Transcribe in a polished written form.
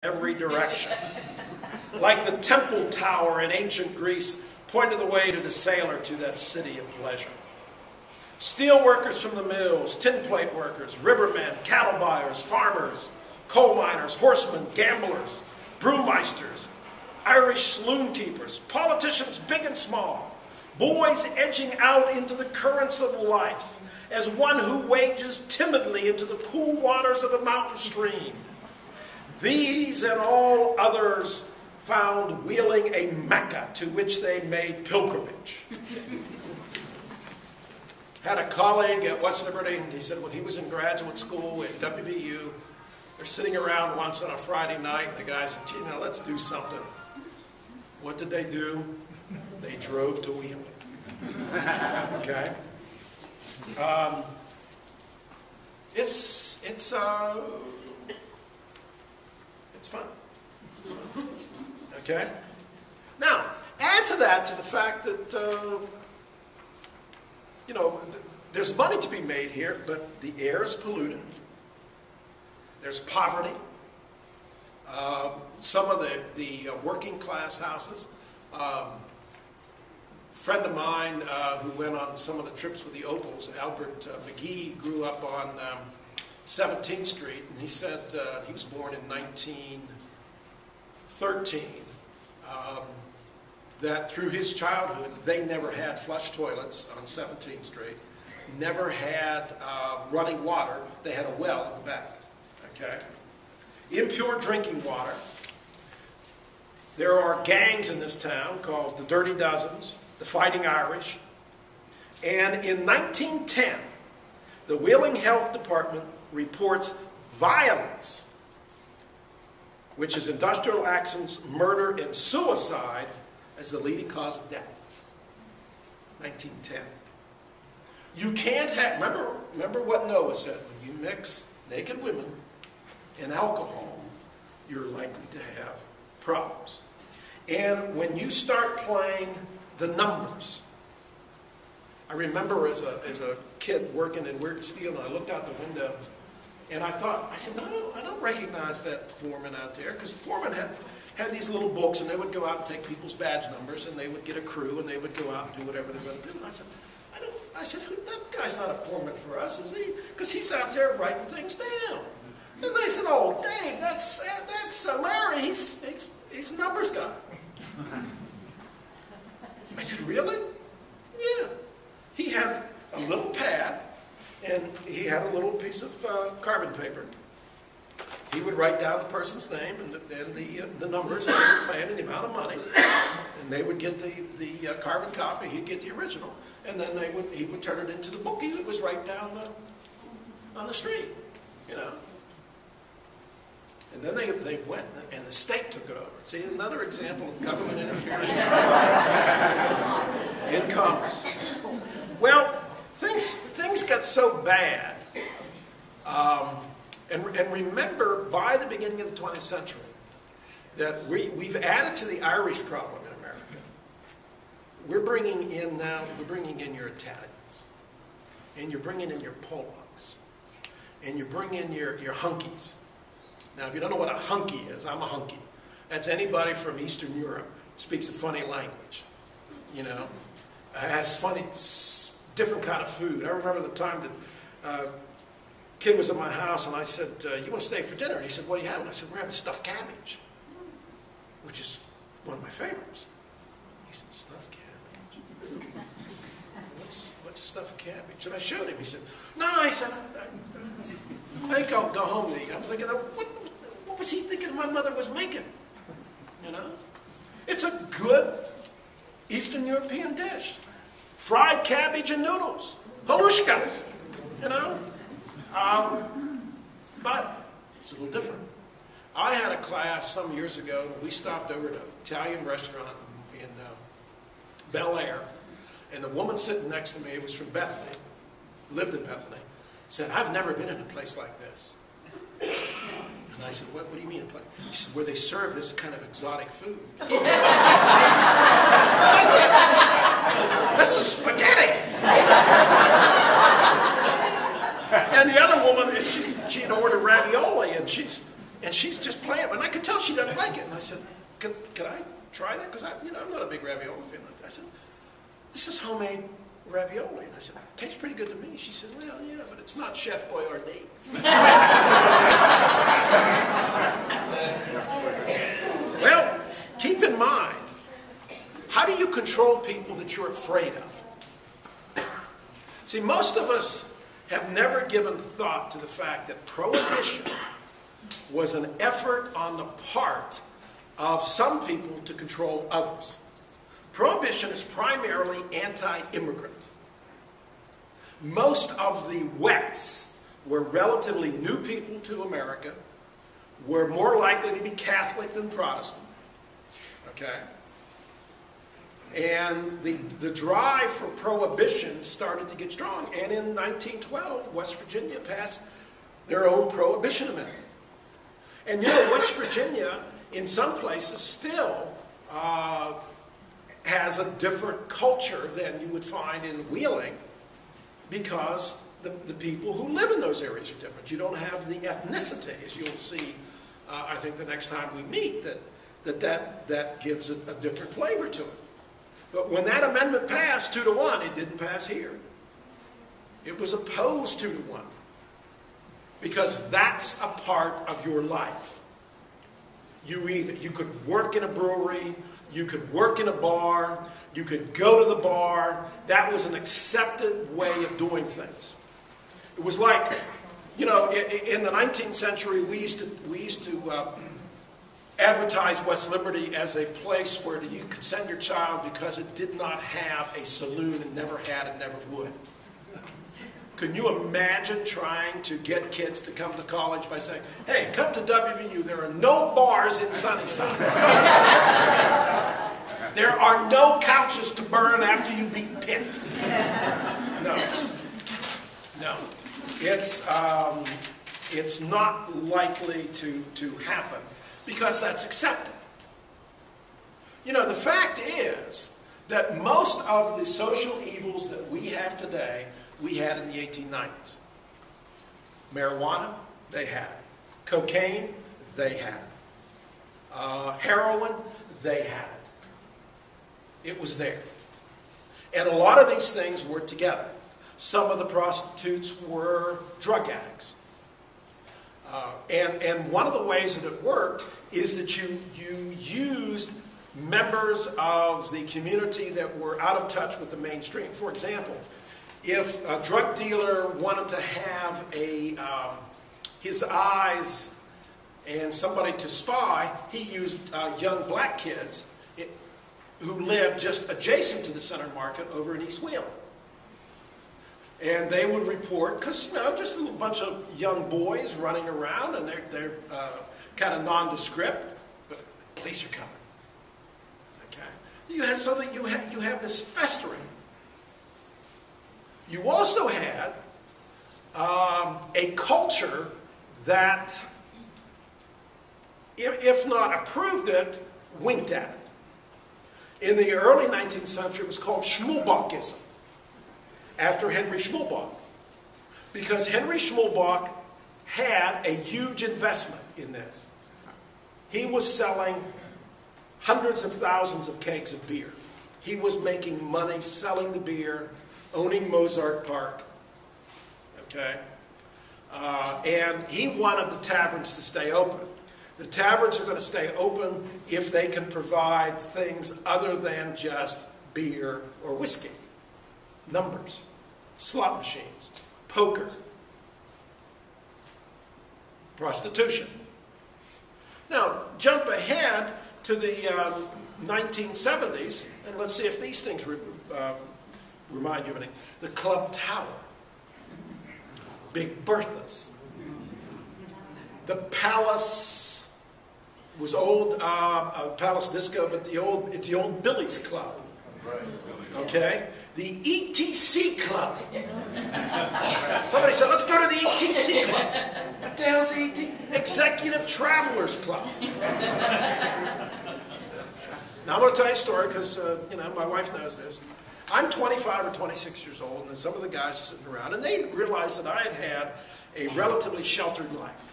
every direction. Like the temple tower in ancient Greece pointed the way to the sailor to that city of pleasure. Steel workers from the mills, tin plate workers, rivermen, cattle buyers, farmers, coal miners, horsemen, gamblers, brewmeisters, Irish saloon keepers, politicians big and small, boys edging out into the currents of life as one who wages timidly into the cool waters of a mountain stream. These and all others found Wheeling a Mecca to which they made pilgrimage. Had a colleague at West Liberty, and he said when he was in graduate school at WVU, they're sitting around once on a Friday night, and the guy said, gee, now let's do something. What did they do? They drove to Wheeling. Okay? It's fun. Okay? Now, add to that, to the fact that, there's money to be made here, but the air is polluted. There's poverty. Some of the working class houses. A friend of mine who went on some of the trips with the Opals, Albert McGee, grew up on 17th Street, and he said he was born in 1913, that through his childhood, they never had flush toilets on 17th Street, never had running water. They had a well in the back, okay? Impure drinking water. There are gangs in this town called the Dirty Dozens, the Fighting Irish, and in 1910, the Wheeling Health Department reports violence, which is industrial accidents, murder, and suicide as the leading cause of death. 1910. You can't have, remember what Noah said, when you mix naked women and alcohol, you're likely to have problems. And when you start playing the numbers, I remember as a kid working in Weird Steel, and I looked out the window, and I said, no, I don't recognize that foreman out there, because the foreman had these little books, and they would go out and take people's badge numbers, and they would get a crew, and they would go out and do whatever they were going to do. And I said, that guy's not a foreman for us, is he? Because he's out there writing things down. And they said, oh, Dave, that's Larry. He's a numbers guy. I said, really? Yeah. He had a little pad, and he had a little piece of carbon paper. He would write down the person's name and the numbers and the plan and the amount of money, and they would get the carbon copy. He'd get the original, and then he would turn it into the bookie that was right down on the street, And then they went, and the state took it over. See, another example of government interfering in commerce. Well, things got so bad. And remember, by the beginning of the 20th century, that we've added to the Irish problem in America. We're bringing in your Italians, and you're bringing in your Polacks, and you bring in your hunkies. Now, if you don't know what a hunky is, I'm a hunky. That's anybody from Eastern Europe, speaks a funny language, has funny, different kind of food. I remember the time that kid was at my house, and I said, you want to stay for dinner? And he said, what are you having? I said, we're having stuffed cabbage, which is one of my favorites. He said, stuffed cabbage? What's stuffed cabbage? And I showed him. He said, no, I said, I think I'll go home and eat. I'm thinking, what was he thinking my mother was making? It's a good Eastern European dish. Fried cabbage and noodles. Halushka. But it's a little different. I had a class some years ago. We stopped over at an Italian restaurant in Bel Air, and the woman sitting next to me was from Bethany, lived in Bethany, said, I've never been in a place like this. And I said, what do you mean a place? She said, where they serve this kind of exotic food. This is spaghetti. And the other woman, she'd ordered ravioli, and she's And she's just playing, and I could tell she doesn't like it. And I said, could I try that? Because I'm not a big ravioli fan. I said, this is homemade ravioli. And I said, it tastes pretty good to me. She said, well, yeah, but it's not Chef Boyardee. Well, keep in mind, how do you control people that you're afraid of? See, most of us have never given thought to the fact that prohibition was an effort on the part of some people to control others. Prohibition is primarily anti-immigrant. Most of the Wets were relatively new people to America, were more likely to be Catholic than Protestant. Okay? And the drive for prohibition started to get strong. And in 1912, West Virginia passed their own prohibition amendment. And you know, West Virginia, in some places, still has a different culture than you would find in Wheeling, because the people who live in those areas are different. You don't have the ethnicity, as you'll see, I think, the next time we meet, that gives it a different flavor to it. But when that amendment passed 2-1, it didn't pass here. It was opposed 2-1. Because that's a part of your life. You could work in a brewery, you could work in a bar, you could go to the bar. That was an accepted way of doing things. It was like, you know, in the 19th century, we used to advertise West Liberty as a place where you could send your child because it did not have a saloon and never had and never would. Can you imagine trying to get kids to come to college by saying, hey, come to WVU, there are no bars in Sunnyside. There are no couches to burn after you beat Pitt. No. No. It's not likely to happen because that's accepted. You know, the fact is that most of the social evils that we have today, we had in the 1890s. Marijuana, they had it. Cocaine, they had it. Heroin, they had it. It was there. And a lot of these things were together. Some of the prostitutes were drug addicts. And one of the ways that it worked is that you used members of the community that were out of touch with the mainstream. For example, if a drug dealer wanted to have his eyes and somebody to spy, he used young black kids who lived just adjacent to the center market over in East Wheeling. And they would report, because, you know, just a little bunch of young boys running around, and they're kind of nondescript, but the police are coming. Okay? So that you have this festering. You also had a culture that, if not approved it, winked at it. In the early 19th century, it was called Schmulbachism, after Henry Schmulbach. Because Henry Schmulbach had a huge investment in this. He was selling hundreds of thousands of kegs of beer. He was making money selling the beer, owning Mozart Park, okay? And he wanted the taverns to stay open. The taverns are going to stay open if they can provide things other than just beer or whiskey. Numbers, slot machines, poker, prostitution. Now, jump ahead to the 1970s, and let's see if these things remind you of anything. The Club Tower, Big Bertha's, the Palace was old Palace Disco, but it's the old Billy's Club. Okay, the ETC Club. Somebody said, "Let's go to the ETC Club." What the hell's the Executive Travelers Club? Now I'm going to tell you a story because you know, my wife knows this. I'm 25 or 26 years old, and some of the guys are sitting around, and they realized that I had had a relatively sheltered life.